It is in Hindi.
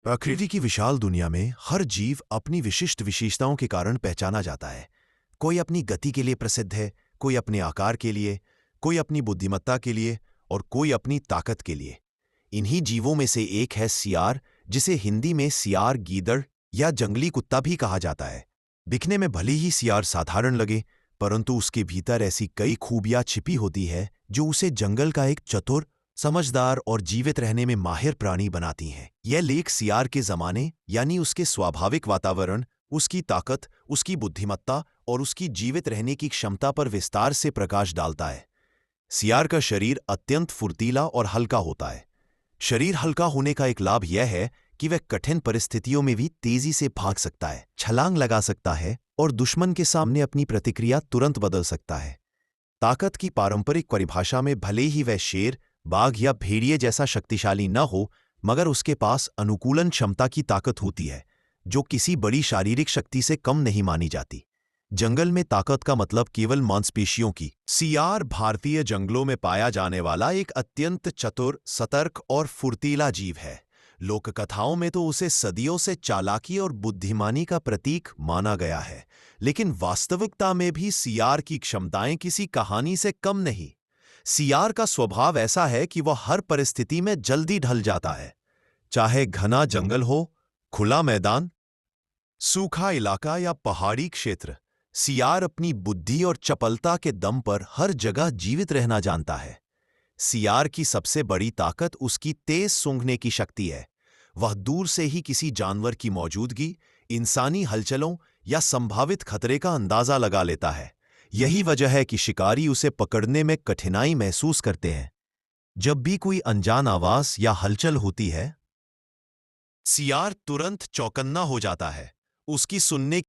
प्रकृति की विशाल दुनिया में हर जीव अपनी विशिष्ट विशेषताओं के कारण पहचाना जाता है। कोई अपनी गति के लिए प्रसिद्ध है, कोई अपने आकार के लिए, कोई अपनी बुद्धिमत्ता के लिए और कोई अपनी ताकत के लिए। इन्हीं जीवों में से एक है सियार, जिसे हिंदी में सियार, गीदड़ या जंगली कुत्ता भी कहा जाता है। दिखने में भले ही सियार साधारण लगे, परंतु उसके भीतर ऐसी कई खूबियां छिपी होती है जो उसे जंगल का एक चतुर, समझदार और जीवित रहने में माहिर प्राणी बनाती हैं। यह लेख सियार के जमाने यानी उसके स्वाभाविक वातावरण, उसकी ताकत, उसकी बुद्धिमत्ता और उसकी जीवित रहने की क्षमता पर विस्तार से प्रकाश डालता है। सियार का शरीर अत्यंत फुर्तीला और हल्का होता है। शरीर हल्का होने का एक लाभ यह है कि वह कठिन परिस्थितियों में भी तेजी से भाग सकता है, छलांग लगा सकता है और दुश्मन के सामने अपनी प्रतिक्रिया तुरंत बदल सकता है। ताकत की पारंपरिक परिभाषा में भले ही वह शेर, बाघ या भेड़िए जैसा शक्तिशाली न हो, मगर उसके पास अनुकूलन क्षमता की ताकत होती है, जो किसी बड़ी शारीरिक शक्ति से कम नहीं मानी जाती। जंगल में ताकत का मतलब केवल मांसपेशियों की। सियार भारतीय जंगलों में पाया जाने वाला एक अत्यंत चतुर, सतर्क और फुर्तीला जीव है। लोककथाओं में तो उसे सदियों से चालाकी और बुद्धिमानी का प्रतीक माना गया है, लेकिन वास्तविकता में भी सियार की क्षमताएं किसी कहानी से कम नहीं। सियार का स्वभाव ऐसा है कि वह हर परिस्थिति में जल्दी ढल जाता है, चाहे घना जंगल हो, खुला मैदान, सूखा इलाका या पहाड़ी क्षेत्र। सियार अपनी बुद्धि और चपलता के दम पर हर जगह जीवित रहना जानता है। सियार की सबसे बड़ी ताकत उसकी तेज सूंघने की शक्ति है। वह दूर से ही किसी जानवर की मौजूदगी, इंसानी हलचलों या संभावित खतरे का अंदाजा लगा लेता है। यही वजह है कि शिकारी उसे पकड़ने में कठिनाई महसूस करते हैं। जब भी कोई अनजान आवाज या हलचल होती है, सियार तुरंत चौकन्ना हो जाता है। उसकी सुनने